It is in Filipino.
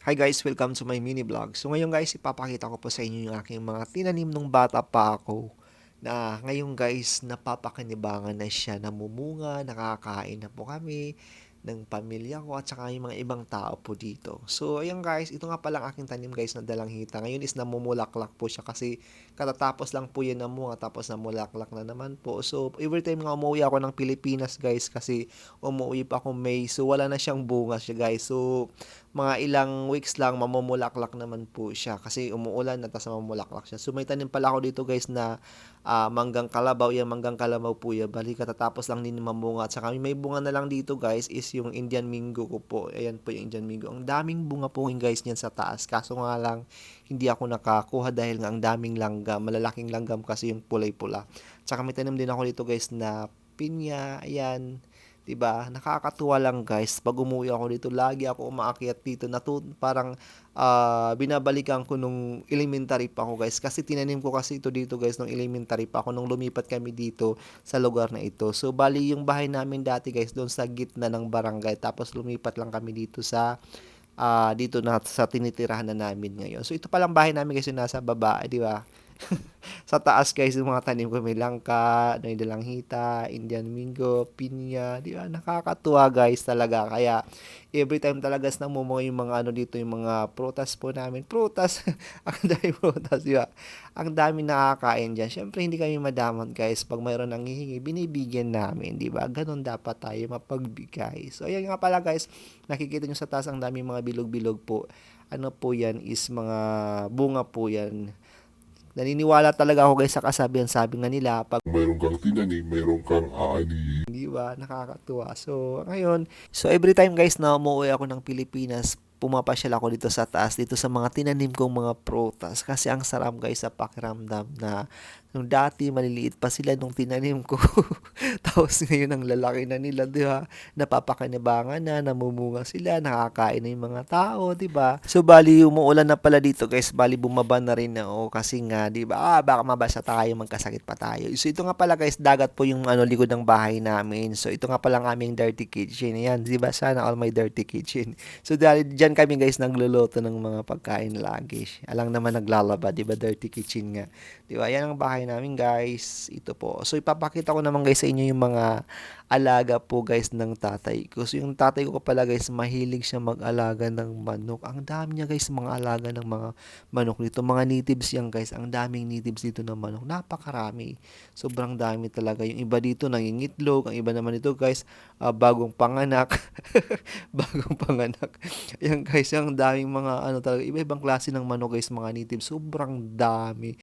Hi guys, welcome to my mini vlog. So ngayon guys, ipapakita ko po sa inyo yung aking mga tinanim nung bata pa ako. Na ngayon guys, napapakinabangan na siya, namumunga, nakakain na po kami ng pamilya ko at saka yung mga ibang tao po dito. So ayan guys, ito nga palang aking tanim guys na dalanghita. Ngayon is namumulaklak po siya kasi katatapos lang po yan namunga tapos namulaklak na naman po. So every time nga umuwi ako ng Pilipinas guys kasi umuwi pa ako May. So wala na siyang bunga siya guys. So mga ilang weeks lang mamumulaklak naman po siya kasi umuulan na tapos mamumulaklak siya. So may tanim pala ako dito guys na manggang kalabaw. Yan manggang kalabaw po yan. Bali katatapos lang din mamunga. At saka may bunga na lang dito guys is yung Indian Mingo ko po. Ayan po yung Indian Mingo. Ang daming bunga po yung guys niyan sa taas. Kaso nga lang hindi ako nakakuha dahil nga ang daming langgam. Malalaking langgam kasi yung pulay-pula. At saka may tanim din ako dito guys na pinya. Ayan. 'Di ba? Nakakatuwa lang guys. Pag umuwi ako dito, lagi ako umaakyat dito. Parang binabalikan ko nung elementary pa ako guys. Kasi tinanim ko kasi ito dito guys nung elementary pa ako nung lumipat kami dito sa lugar na ito. So bali yung bahay namin dati guys doon sa gitna ng barangay. Tapos lumipat lang kami dito sa dito na sa tinitirahan na namin ngayon. So ito palang bahay namin guys yung nasa baba, 'di ba? Sa taas guys, yung mga tanim ko may langka, may dalanghita, Indian Mingo, pinya, di ba? Nakakatuwa guys talaga. Kaya every time talaga namumunga yung mga ano dito, yung mga prutas po namin. Prutas, ang dami prutas, di ba? Ang dami nakakain dyan. Siyempre hindi kami madamot guys. Pag mayroon nang hihingi, binibigyan namin, di ba? Ganon dapat tayo mapagbigay. So ayan nga pala guys, nakikita nyo sa taas ang dami mga bilog-bilog po. Ano po yan is mga bunga po yan. Naniniwala talaga ako guys sa kasabihan, sabi nga nila, pag Mayroon kang tinanim, mayroon kang aanihin. di ba, nakakatuwa. So, ngayon, so every time guys na umuwi ako ng Pilipinas, pumapasyal ako dito sa taas, dito sa mga tinanim kong mga prutas. Kasi ang sarap guys sa pakiramdam na nung dati maliliit pa sila nung tinanim ko. Tapos ngayon ang lalaki na nila, di ba? Napapakinabangan na, namumunga sila, nakakain na yung mga tao, di ba? So bali umuulan na pala dito guys, bali bumaba na rin ako kasi nga, di ba? Baka mabasa tayo, magkasakit pa tayo. So ito nga pala guys, dagat po yung ano likod ng bahay namin. So ito nga pala ang aming dirty kitchen. Ayan, di ba? Sana all my dirty kitchen. So dahil dyan kami guys nagluluto ng mga pagkain lagi. Alang naman naglalaba, di ba? Dirty kitchen nga. Di ba? Yan ang bahay namin guys. Ito po. So ipapakita ko naman guys sa inyo yung mga alaga po guys ng tatay ko. So yung tatay ko pala guys, mahilig siya mag-alaga ng manok. Ang dami niya guys mga alaga ng mga manok dito. Mga natives yan guys. Ang daming natives dito ng manok. Napakarami. Sobrang dami talaga. Yung iba dito nangingitlog. Ang iba naman dito guys, bagong panganak. Bagong panganak. Ayan guys, ang daming mga ano talaga. Iba-ibang klase ng manok guys, mga natives. Sobrang dami.